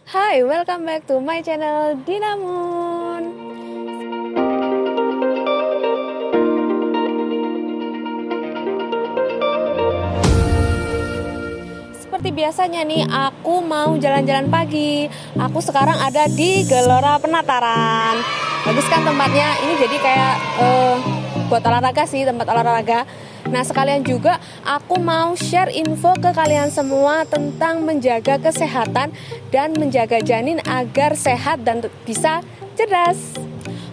Hai, welcome back to my channel Dinamun. Seperti biasanya nih, aku mau jalan-jalan pagi. Aku sekarang ada di Gelora Penataran. Bagus kan tempatnya? Ini jadi kayak buat olahraga sih, tempat olahraga. Nah, sekalian juga aku mau share info ke kalian semua tentang menjaga kesehatan dan menjaga janin agar sehat dan bisa cerdas.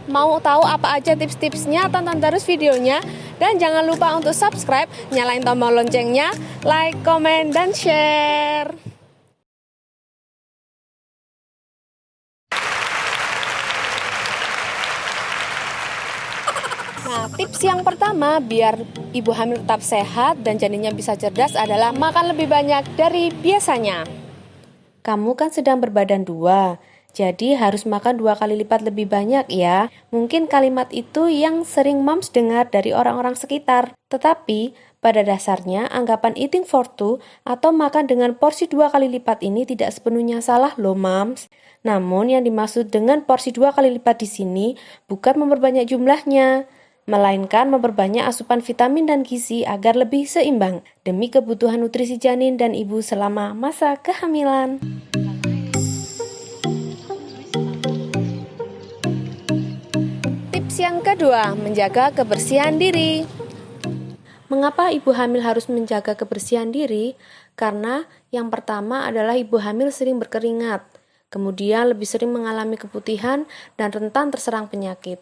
Mau tahu apa aja tips-tipsnya? Tonton terus videonya. Dan jangan lupa untuk subscribe, nyalain tombol loncengnya, like, komen, dan share. Nah, tips yang pertama biar ibu hamil tetap sehat dan janinnya bisa cerdas adalah makan lebih banyak dari biasanya. Kamu kan sedang berbadan 2, jadi harus makan 2 kali lipat lebih banyak ya. Mungkin kalimat itu yang sering moms dengar dari orang-orang sekitar. Tetapi, pada dasarnya anggapan eating for two atau makan dengan porsi 2 kali lipat ini tidak sepenuhnya salah loh moms. Namun yang dimaksud dengan porsi 2 kali lipat di sini bukan memperbanyak jumlahnya, melainkan memperbanyak asupan vitamin dan gizi agar lebih seimbang demi kebutuhan nutrisi janin dan ibu selama masa kehamilan. Tips yang kedua, menjaga kebersihan diri. Mengapa ibu hamil harus menjaga kebersihan diri? Karena yang pertama adalah ibu hamil sering berkeringat, kemudian lebih sering mengalami keputihan dan rentan terserang penyakit.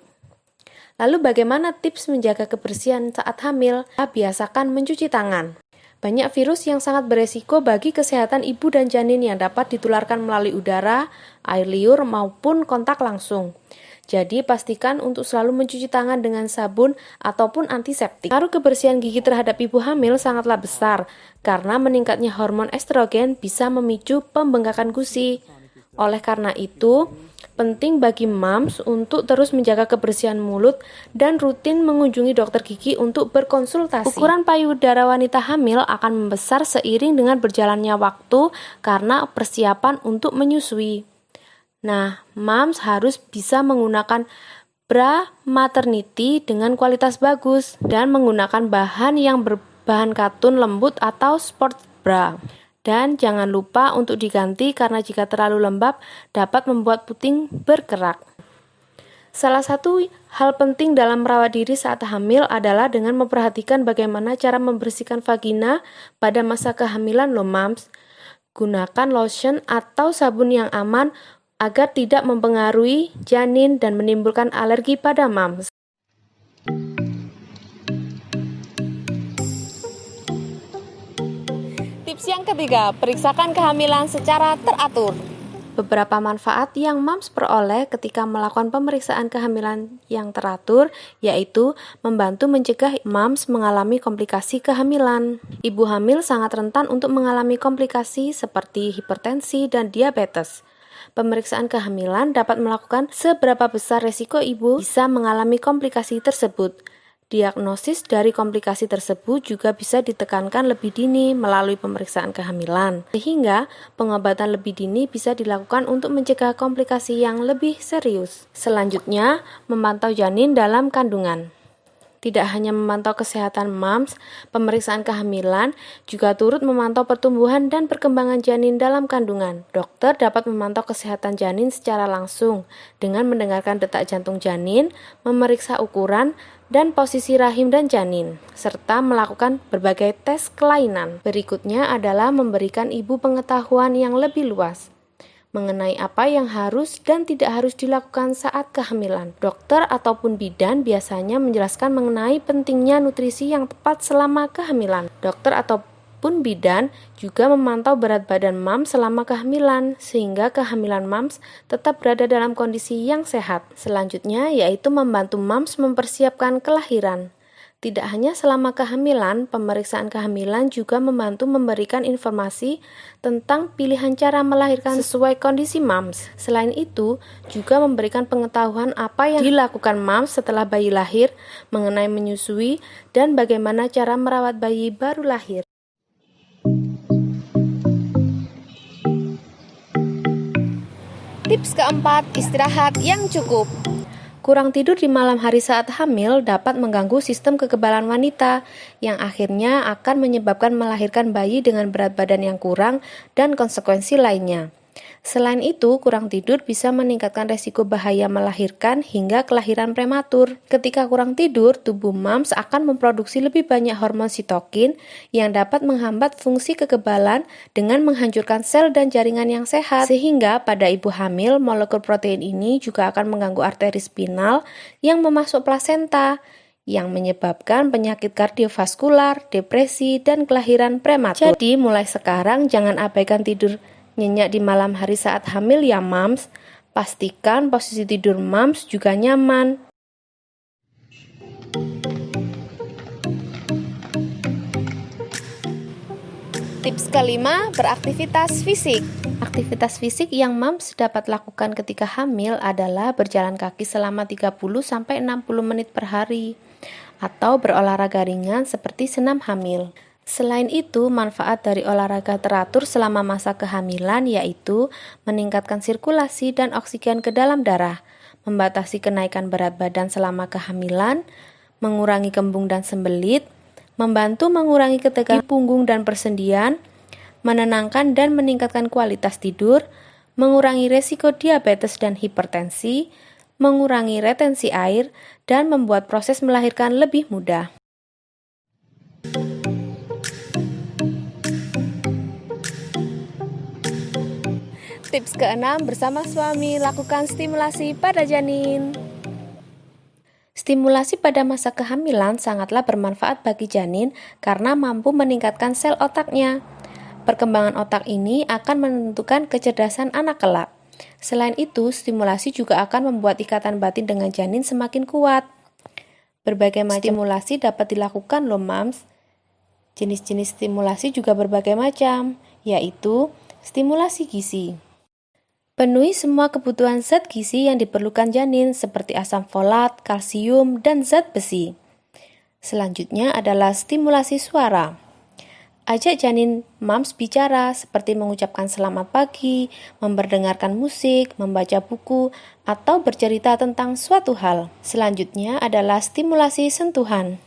Lalu bagaimana tips menjaga kebersihan saat hamil? Biasakan mencuci tangan. Banyak virus yang sangat beresiko bagi kesehatan ibu dan janin yang dapat ditularkan melalui udara, air liur, maupun kontak langsung. Jadi pastikan untuk selalu mencuci tangan dengan sabun ataupun antiseptik. Pengaruh kebersihan gigi terhadap ibu hamil sangatlah besar karena meningkatnya hormon estrogen bisa memicu pembengkakan gusi. Oleh karena itu, penting bagi moms untuk terus menjaga kebersihan mulut dan rutin mengunjungi dokter gigi untuk berkonsultasi. Ukuran payudara wanita hamil akan membesar seiring dengan berjalannya waktu karena persiapan untuk menyusui. Nah, moms harus bisa menggunakan bra maternity dengan kualitas bagus dan menggunakan bahan yang berbahan katun lembut atau sports bra. Dan jangan lupa untuk diganti karena jika terlalu lembab dapat membuat puting bergerak. Salah satu hal penting dalam merawat diri saat hamil adalah dengan memperhatikan bagaimana cara membersihkan vagina pada masa kehamilan loh moms. Gunakan lotion atau sabun yang aman agar tidak mempengaruhi janin dan menimbulkan alergi pada moms. Tips yang ketiga, periksakan kehamilan secara teratur. Beberapa manfaat yang moms peroleh ketika melakukan pemeriksaan kehamilan yang teratur yaitu membantu mencegah moms mengalami komplikasi kehamilan. Ibu hamil sangat rentan untuk mengalami komplikasi seperti hipertensi dan diabetes. Pemeriksaan kehamilan dapat melakukan seberapa besar resiko ibu bisa mengalami komplikasi tersebut. Diagnosis dari komplikasi tersebut juga bisa ditekankan lebih dini melalui pemeriksaan kehamilan, sehingga pengobatan lebih dini bisa dilakukan untuk mencegah komplikasi yang lebih serius. Selanjutnya, memantau janin dalam kandungan. Tidak hanya memantau kesehatan moms, pemeriksaan kehamilan juga turut memantau pertumbuhan dan perkembangan janin dalam kandungan. Dokter dapat memantau kesehatan janin secara langsung dengan mendengarkan detak jantung janin, memeriksa ukuran dan posisi rahim dan janin, serta melakukan berbagai tes kelainan. Berikutnya adalah memberikan ibu pengetahuan yang lebih luas mengenai apa yang harus dan tidak harus dilakukan saat kehamilan. Dokter ataupun bidan biasanya menjelaskan mengenai pentingnya nutrisi yang tepat selama kehamilan. Dokter ataupun bidan juga memantau berat badan moms selama kehamilan, sehingga kehamilan moms tetap berada dalam kondisi yang sehat. Selanjutnya yaitu membantu moms mempersiapkan kelahiran. Tidak hanya selama kehamilan, pemeriksaan kehamilan juga membantu memberikan informasi tentang pilihan cara melahirkan sesuai kondisi moms. Selain itu, juga memberikan pengetahuan apa yang dilakukan moms setelah bayi lahir, mengenai menyusui, dan bagaimana cara merawat bayi baru lahir. Tips keempat, istirahat yang cukup. Kurang tidur di malam hari saat hamil dapat mengganggu sistem kekebalan wanita, yang akhirnya akan menyebabkan melahirkan bayi dengan berat badan yang kurang dan konsekuensi lainnya. Selain itu, kurang tidur bisa meningkatkan resiko bahaya melahirkan hingga kelahiran prematur. Ketika kurang tidur, tubuh mams akan memproduksi lebih banyak hormon sitokin yang dapat menghambat fungsi kekebalan dengan menghancurkan sel dan jaringan yang sehat. Sehingga pada ibu hamil, molekul protein ini juga akan mengganggu arteri spinal yang memasuk plasenta, yang menyebabkan penyakit kardiovaskular, depresi, dan kelahiran prematur. Jadi, mulai sekarang jangan abaikan tidur nyenyak di malam hari saat hamil ya mams. Pastikan posisi tidur mams juga nyaman. Tips kelima, beraktivitas fisik. Aktivitas fisik yang mams dapat lakukan ketika hamil adalah berjalan kaki selama 30-60 menit per hari atau berolahraga ringan seperti senam hamil. Selain itu, manfaat dari olahraga teratur selama masa kehamilan yaitu meningkatkan sirkulasi dan oksigen ke dalam darah, membatasi kenaikan berat badan selama kehamilan, mengurangi kembung dan sembelit, membantu mengurangi ketegangan punggung dan persendian, menenangkan dan meningkatkan kualitas tidur, mengurangi resiko diabetes dan hipertensi, mengurangi retensi air, dan membuat proses melahirkan lebih mudah. Tips keenam, bersama suami lakukan stimulasi pada janin. Stimulasi pada masa kehamilan sangatlah bermanfaat bagi janin karena mampu meningkatkan sel otaknya. Perkembangan otak ini akan menentukan kecerdasan anak kelak. Selain itu, stimulasi juga akan membuat ikatan batin dengan janin semakin kuat. Berbagai macam stimulasi dapat dilakukan loh mams. Jenis-jenis stimulasi juga berbagai macam, yaitu stimulasi gizi. Penuhi semua kebutuhan zat gizi yang diperlukan janin seperti asam folat, kalsium, dan zat besi. Selanjutnya adalah stimulasi suara. Ajak janin mams bicara seperti mengucapkan selamat pagi, memperdengarkan musik, membaca buku, atau bercerita tentang suatu hal. Selanjutnya adalah stimulasi sentuhan.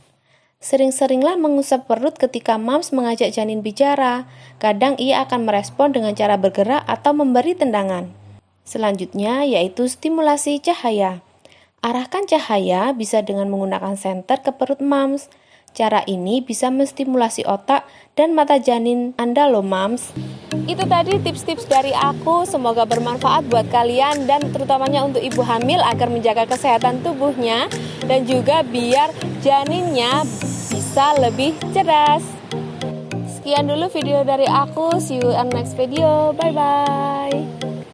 Sering-seringlah mengusap perut ketika mams mengajak janin bicara. Kadang ia akan merespon dengan cara bergerak atau memberi tendangan. Selanjutnya yaitu stimulasi cahaya. Arahkan cahaya bisa dengan menggunakan senter ke perut mams. Cara ini bisa menstimulasi otak dan mata janin Anda loh mams. Itu tadi tips-tips dari aku, semoga bermanfaat buat kalian dan terutamanya untuk ibu hamil agar menjaga kesehatan tubuhnya dan juga biar janinnya bisa lebih cerdas. Sekian dulu video dari aku, see you on next video, bye bye.